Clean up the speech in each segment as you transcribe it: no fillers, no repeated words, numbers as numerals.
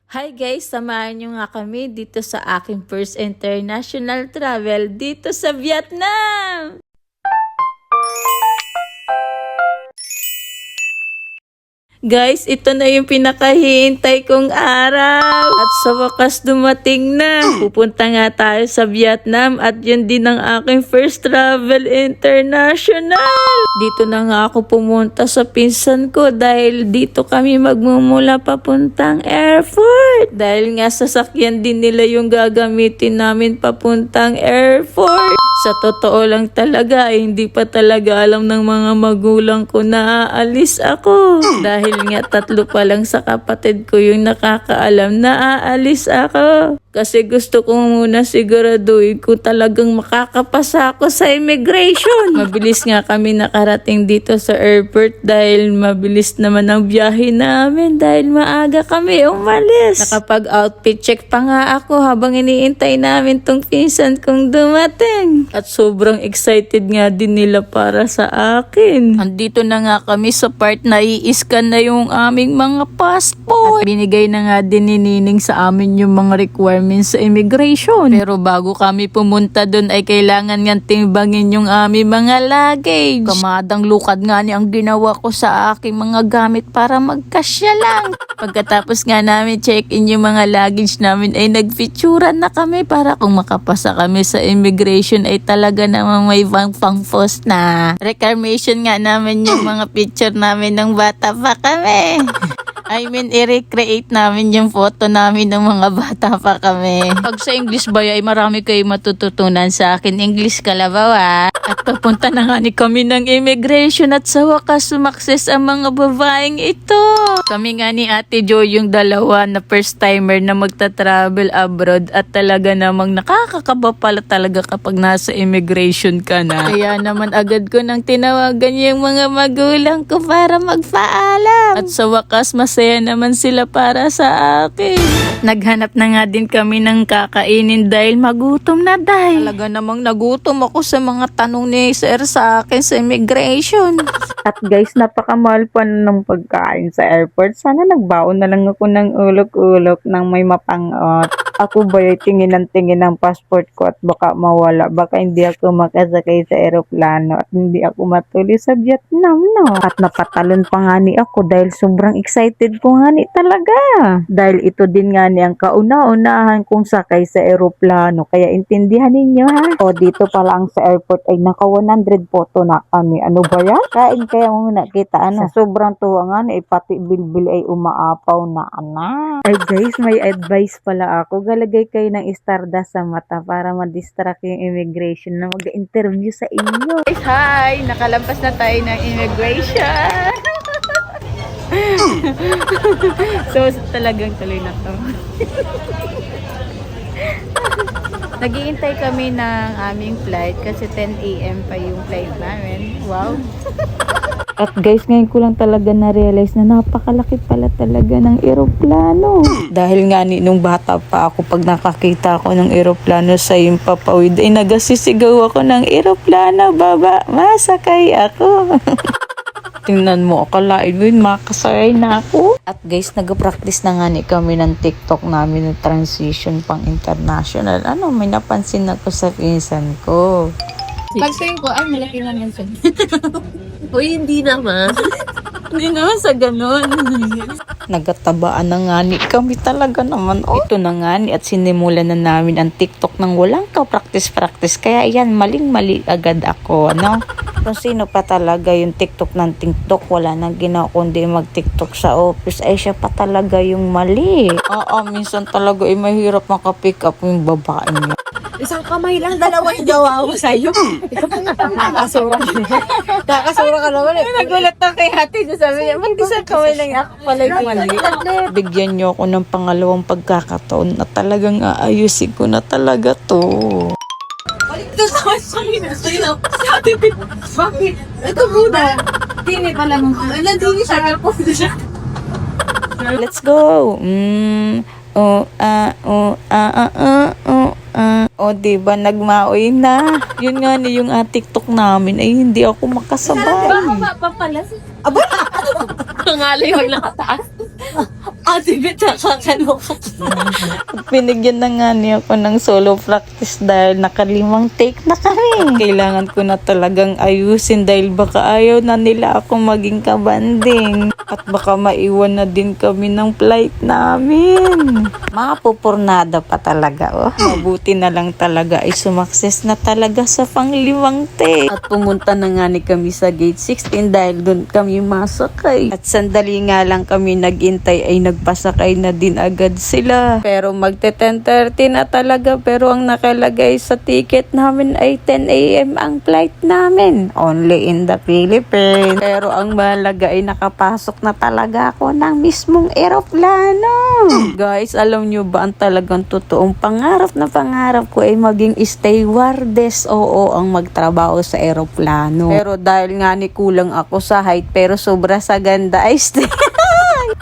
Hi guys, samahan nyo nga kami dito sa aking first international travel dito sa Vietnam! Guys, ito na yung pinakahihintay kong araw. At sa wakas dumating na. Pupunta nga tayo sa Vietnam at yun din ang aking first travel international. Dito na nga ako pumunta sa pinsan ko dahil dito kami magmumula papuntang airport. Dahil nga sasakyan din nila yung gagamitin namin papuntang airport. Sa totoo lang talaga, hindi pa talaga alam ng mga magulang ko na aalis ako. Dahil nga 3 pa lang sa kapatid ko yung nakakaalam na aalis ako. Kasi gusto ko muna siguraduhin kung talagang makakapasa ako sa immigration. Mabilis nga kami nakarating dito sa airport dahil mabilis naman ang biyahe namin dahil maaga kami umalis. Nakapag-outfit check pa nga ako habang iniintay namin tong pinsan kong dumating. At sobrang excited nga din nila para sa akin. Andito na nga kami sa part na i-scan na yung aming mga passport. At binigay na nga din ni Nining sa amin yung mga requirements sa immigration. Pero bago kami pumunta dun ay kailangan nga timbangin yung aming mga luggage. Kamadang lukad nga ni ang ginawa ko sa aking mga gamit para magkasya lang. Pagkatapos nga namin check-in yung mga luggage namin ay nagpicturan na kami para kung makapasa kami sa immigration ay talaga namang may pang-post na. Reclamation nga namin yung mga picture namin ng bata pa kami. I mean, i-recreate namin yung photo namin ng mga bata pa kami. Pag sa English ba ay marami kayo matututunan sa akin. English kalabaw ah. At papunta na nga ni kami ng immigration at sa wakas sumakses ang mga babaeng ito. Kami nga ni Ate Joy yung dalawa na first timer na magta-travel abroad at talaga namang nakakakaba pala talaga kapag nasa immigration ka na. Kaya naman agad ko nang tinawagan yung mga magulang ko para magpaalam. At sa wakas masaya naman sila para sa akin. Naghanap na nga din kami ng kakainin dahil magutom na dahil. Talaga namang nagutom ako sa mga tanong ni Sir sa akin sa immigration. At guys, napakamahal pa ng pagkain sa airport. Sana nagbaon na lang ako ng ulok-ulok ng may mapangot. Ako ba yung tingin ng passport ko at baka mawala. Baka hindi ako makasakay sa aeroplano at hindi ako matuloy sa Vietnam, no? At napatalon pa nga ni ako dahil sobrang excited ko nga ni talaga. Dahil ito din nga ni ang kauna-unahan kong sakay sa aeroplano. Kaya intindihan ninyo ha. O dito pa lang sa airport ay naka 100 photo na kami. Ano ba yan? Kain kaya muna kita ano. Sa sobrang tuwa nga ni pati bilbil ay umaapaw na anak. Ay guys, may advice pala ako. Galagay kayo ng Stardust sa mata para ma-distract yung immigration na mag-interview sa inyo. Guys, hi! Nakalampas na tayo ng immigration. So, talagang tuloy na to. Naghihintay kami ng aming flight kasi 10 AM pa yung flight namin. Wow! At guys, ngayon ko lang talaga na-realize na napakalaki pala talaga ng eroplano. Dahil nga nung bata pa ako, pag nakakita ako ng eroplano sa Impapawid, ay nagasisigaw ako ng eroplano, baba, masakay ako. Tingnan mo, akalain mo yun, makasakay na ako. At guys, nag-practice na nga ni kami ng TikTok namin ng transition pang international. Ano, may napansin ako sa pinsan ko. Pagsayin ko, ay malaki lang yan siya. Uy, hindi naman. Hindi naman sa ganun. Nagatabaan na nga ni kami talaga naman. Oh. Ito na nga ni at sinimulan na namin ang TikTok ng walang ka-practice. Kaya yan, maling-mali agad ako, ano? Kung sino pa talaga yung TikTok ng TikTok, wala nang ginawa kundi mag-TikTok sa office, ay siya pa talaga yung mali. Oo, minsan talaga ay mahirap makapick up yung babae niya. Isang kamay lang, dalawang gawa ko sa'yo. Nakakasura. Nakakasura ka naman eh. Nagulat na kay Hati niya, sabi niya, ba't isang kamay lang ako pala yung mali? Bigyan niyo ako ng pangalawang pagkakataon na talagang aayusin ko na talaga to. Ito sa sa'yo. Bakit? Ito muna. Tini pala mo. Nandini siya. Let's go! O diba, nagmaoy na. Yun nga ni yung TikTok namin ay hindi ako makasabay. Baka pa pala. Aba! Pangalay yung nakataas. Ate Bet, nakakaloka. Binigyan na nga niya ako ng solo practice dahil nakalimang take na kami. Kailangan ko na talagang ayusin dahil baka ayaw na nila ako maging kabanding. At baka maiwan na din kami ng flight namin. Mapupurnada pa talaga, oh. Mabuti na lang talaga ay sumakses na talaga sa panglimang take. At pumunta na nga ni kami sa gate 16 dahil doon kami masakay. At sandali nga lang kami nagintay ay nagpasakay na din agad sila. Pero magte 10:30 na talaga, pero ang nakalagay sa ticket namin ay 10 a.m. ang flight namin. Only in the Philippines. Pero ang mahalaga ay nakapasok na talaga ako ng mismong eroplano. Guys, alam nyo ba ang talagang totoong pangarap na pangarap ko ay maging stewardess? Oo, ang magtrabaho sa eroplano. Pero dahil nga ni kulang ako sa height pero sobra sa ganda ay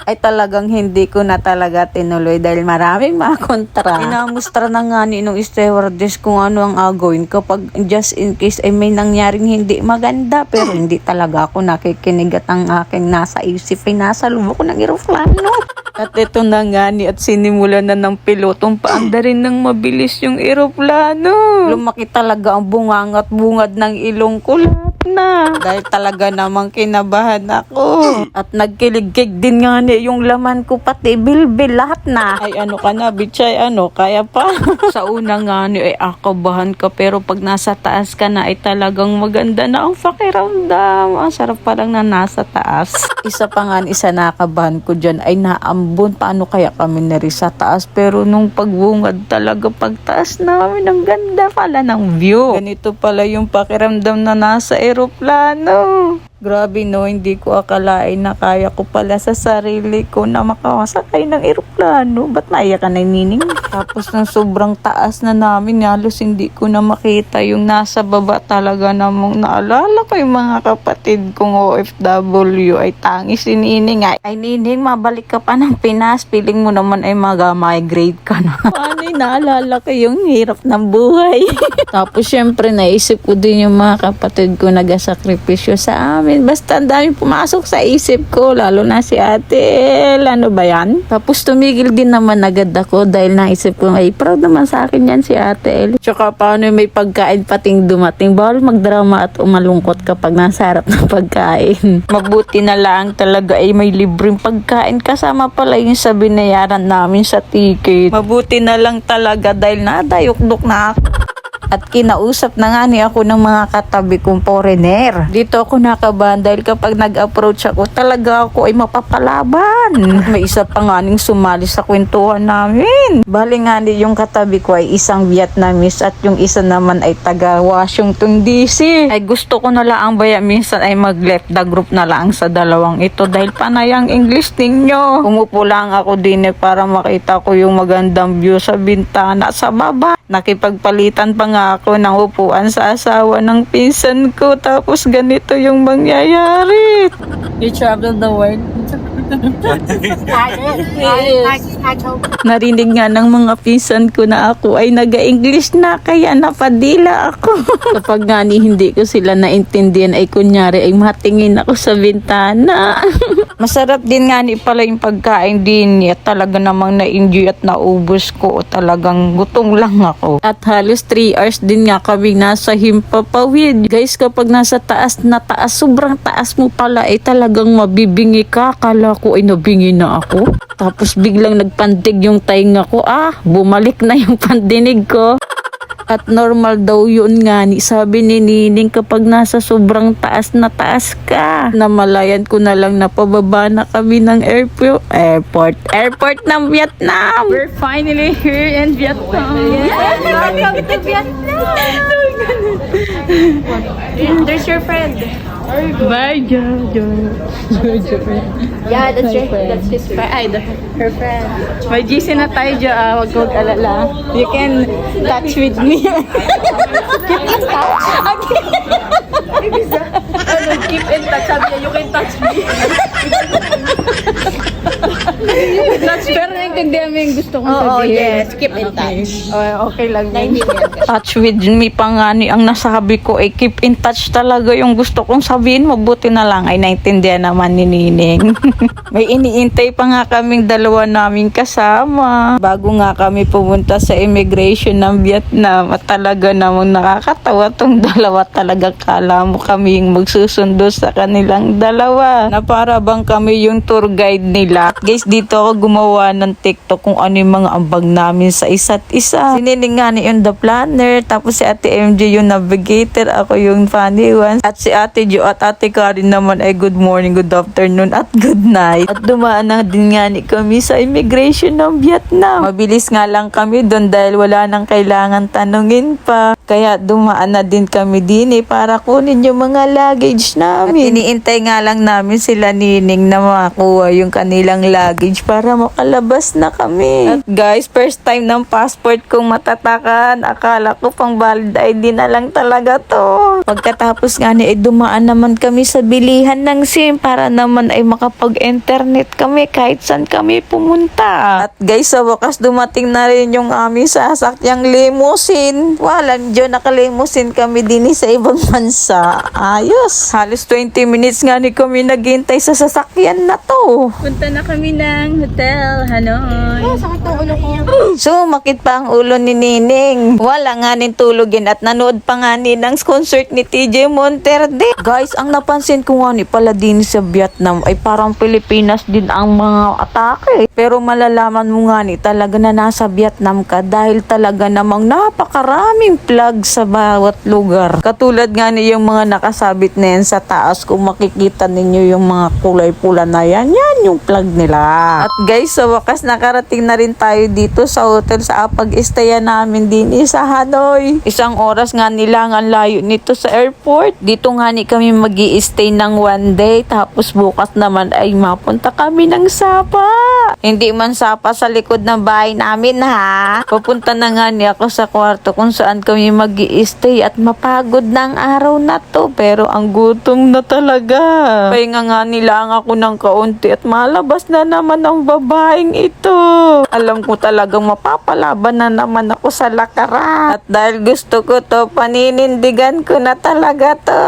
ay talagang hindi ko na talaga tinuloy dahil maraming mga kontra. Inamustra na nga ni nung stewardess kung ano ang agawin kapag just in case ay may nangyaring hindi maganda, pero hindi talaga ako nakikinig at ang aking nasa isip ay nasa loob ko ng eroplano. At ito na nga ni at sinimula na ng pilotong paanda rin ng mabilis yung eroplano. Lumaki talaga ang bungang at bungad ng ilong ko na. Dahil talaga namang kinabahan ako. At nagkiligkig din nga ni yung laman ko pati bilbil lahat na. Ay ano ka na, bitchay, ano, kaya pa. Sa una nga ni ay akabahan ka pero pag nasa taas ka na ay talagang maganda na ang pakiramdam. Ang sarap parang na nasa taas. Isa pa nga isa nakabahan ko dyan ay naambon. Paano kaya kami nari sa taas? Pero nung pagbungad talaga pagtaas namin, ang ganda pala ng view. Ganito pala yung pakiramdam na nasa eroplano. Grabe no, hindi ko akalain na kaya ko pala sa sarili ko na makasakay ng eroplano. Ba't naiyak ka na nining? Tapos ng sobrang taas na namin, halos hindi ko na makita yung nasa baba talaga namang naalala ko yung mga kapatid kong OFW ay tangi si Nining. Ay Nining, mabalik ka pa ng Pinas. Piling mo naman ay mag-migrate ka na. Paano naalala ko yung hirap ng buhay? Tapos syempre naisip ko din yung mga kapatid ko nagasakripisyo sa amin. Basta ang daming pumasok sa isip ko, lalo na si Ate El. Ano ba yan? Tapos tumigil din naman agad ako dahil naisip ko, ay proud naman sa akin yan si Ate El. Tsaka paano may pagkain pating dumating, bawal magdrama at umalungkot kapag nasa harap ng pagkain. Mabuti na lang talaga ay may libreng pagkain kasama pala yung sa binayaran namin sa ticket. Mabuti na lang talaga dahil nadayok-dok na ako. At kinausap na nga ni ako ng mga katabi kong foreigner. Dito ako nakabahan dahil kapag nag-approach ako, talaga ako ay mapapalaban. May isa pa nga ning sumali sa kwentuhan namin. Bali nga ni yung katabi ko ay isang Vietnamese at yung isa naman ay taga Washington DC. Ay gusto ko na lang baya minsan ay mag-left the group na lang sa dalawang ito dahil panay ang English ninyo. Umupo lang ako din para makita ko yung magandang view sa bintana sa baba. Nakipagpalitan pa nga ako ng upuan sa asawa ng pinsan ko. Tapos ganito yung mangyayari. You traveled the world. Narinig nga ng mga pinsan ko na ako ay naga-English na kaya napadila ako. Kapag nga hindi ko sila naintindihan ay kunyari ay matingin ako sa bintana. Masarap din nga pala yung pagkain din at talaga namang na-enjoy at naubos ko. Talagang gutom lang ako. At halos 3 hours din nga kami nasa Himpapawid. Guys, kapag nasa taas na taas, sobrang taas mo pala ay talagang mabibingi ka. Kala ko ay nabingi na ako. Tapos biglang nagpandig yung tainga ko. Bumalik na yung pandinig ko. At normal daw yun nga ni sabi ni Nining kapag nasa sobrang taas na taas ka. Namalayan ko na lang na pababa na kami ng airport ng Vietnam. We're finally here in Vietnam. Yes, welcome to Vietnam. There's your friend. Bye, Jojo. Yeah, that's his friend. Ay, her friend. May GC na tayo dyan. Huwag kong alala. You can touch with me. Keep in touch. Sabi niya, you can touch me. Pero naintindihan mo yung gusto kong Oo, sabihin. yes. Keep in touch. Okay lang yun. Naintindihan ka. Touch with me pa nga ni ang nasabi ko ay keep in touch talaga yung gusto kong sabihin. Mabuti na lang ay naintindihan naman ni Nining. May iniintay pa nga kaming dalawa naming kasama. Bago nga kami pumunta sa immigration ng Vietnam at talaga namang nakakatawa tong dalawa talaga. Kala mo kami yung magsusundo sa kanilang dalawa. Na para bang kami yung tour guide nila. Guys, dito ako gumawa ng TikTok kung ano yung mga ambag namin sa isa't isa. Si Nining nga ni yung the planner, tapos si Ate MJ yung navigator, ako yung funny one. At si Ate Jo at Ate Karin naman ay good morning, good afternoon at good night. At dumaan na din nga ni kami sa immigration ng Vietnam. Mabilis nga lang kami doon dahil wala nang kailangan tanungin pa. Kaya dumaan na din kami din para kunin yung mga luggage namin. At iniintay nga lang namin sila Nining na makuha yung kanilang luggage para makalabas na kami. At guys, first time ng passport kong matatakan. Akala ko pang valid ID na lang talaga to. Pagkatapos nga ni dumaan naman kami sa bilihan ng SIM para naman ay makapag-internet kami kahit saan kami pumunta. At guys, sa wakas dumating na rin yung aming sasakyang limousine. Walang Diyo, nakalimusin kami din sa ibang bansa. Ayos. Halos 20 minutes nga ni kami naghintay sa sasakyan na to. Punta na kami ng hotel, Hanoi. Sakit ang ulo ko. Sumakit pa ang ulo ni Nining. Wala nga nin tulogin at nanood pa nga ni ng concert ni TJ Monterde. Guys, ang napansin ko nga ni pala din sa Vietnam ay parang Pilipinas din ang mga atake. Pero malalaman mo nga ni talaga na nasa Vietnam ka dahil talaga namang napakaraming plug sa bawat lugar. Katulad nga ni yung mga nakasabit na yan sa taas, kung makikita ninyo yung mga kulay pula na yan, yan yung plug nila. At guys, sa wakas nakarating na rin tayo dito sa hotel sa pag-istaya namin din sa Hanoi. Isang oras nga nila ang layo nito sa airport. Dito nga ni kami magi-stay ng 1 day, tapos bukas naman ay mapunta kami ng Sapa. Hindi man Sapa sa likod ng bahay namin ha. Papunta na nga ni ako sa kwarto kung saan kami magi-stay at mapagod na ang araw na to. Pero ang gutom na talaga. Pahinga nga nilang ako ng kaunti at malabas na naman ang babaeng ito. Alam ko talagang mapapalaban na naman ako sa lakaran. At dahil gusto ko to, paninindigan ko na talaga to.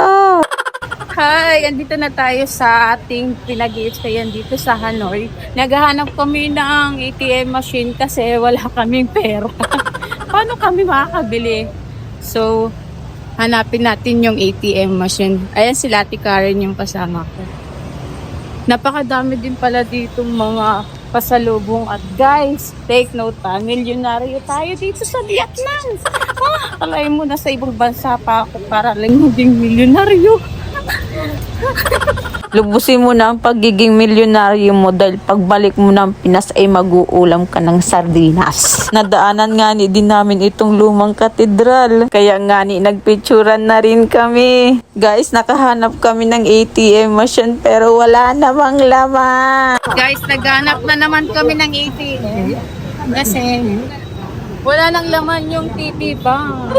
Hi! Andito na tayo sa ating pinag-i-stayan dito sa Hanoi. Naghahanap kami ng ATM machine kasi wala kaming pera. Paano kami makakabili? So, hanapin natin yung ATM machine. Ayan si Ate Karen yung kasama ko. Napakadami din pala ditong mga pasalubong at guys, take note ha, milyonaryo tayo dito sa Vietnam. Alay mo na sa ibang bansa pa ako para lang maging milyonaryo. Lubusin mo na ang pagiging milyonaryo mo dahil pagbalik mo ng Pinas ay mag-uulam ka ng sardinas. Nadaanan nga ni din namin itong lumang katedral. Kaya nga ni nagpicturan na rin kami. Guys, nakahanap kami ng ATM machine pero wala namang laman. Guys, naghanap na naman kami ng ATM kasi wala nang laman yung TV bank.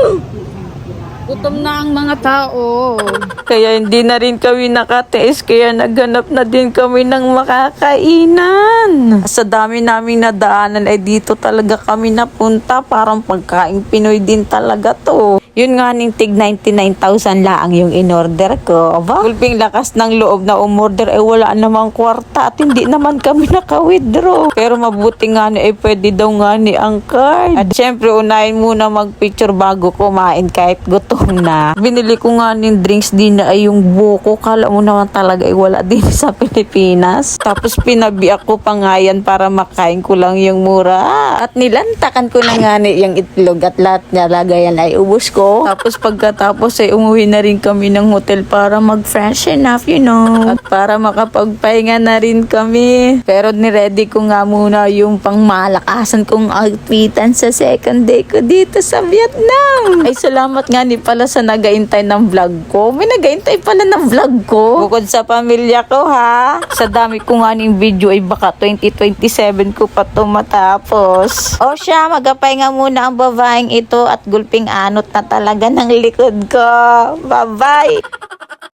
Gutom na ang mga tao. Kaya hindi na rin kami nakatiis, kaya naghanap na din kami ng makakainan. Sa dami naming nadaanan ay dito talaga kami napunta, parang pagkain Pinoy din talaga to. Yun nga ning tig 99,000 laang yung in-order ko. Aba, gulping lakas ng loob na umorder ay wala namang kwarta at hindi naman kami naka-withdraw. Pero mabuti nga ni ay pwede daw nga ni ang card. At syempre unahin muna mag-picture bago kumain kahit gutom na. Binili ko nga ning drinks din na ay yung buko. Kala mo naman talaga ay wala din sa Pilipinas. Tapos pinabiak ko pa nga yan para makain ko lang yung mura. At nilantakan ko na nga ni yung itlog at lahat niya lagayan ay ubos ko. Tapos pagkatapos ay umuwi na rin kami ng hotel para mag-freshen up, you know. At para makapagpahinga na rin kami. Pero niready ko nga muna yung pangmalakasan kong outfitan sa second day ko dito sa Vietnam. Ay salamat nga ni pala sa nagaintay ng vlog ko. May nagaintay pala ng vlog ko. Bukod sa pamilya ko ha. Sa dami ko nga ng video ay baka 2027 ko pa ito matapos. O siya, magpahinga muna ang babaeng ito at gulping anot na talaga ng likod ko. Bye-bye!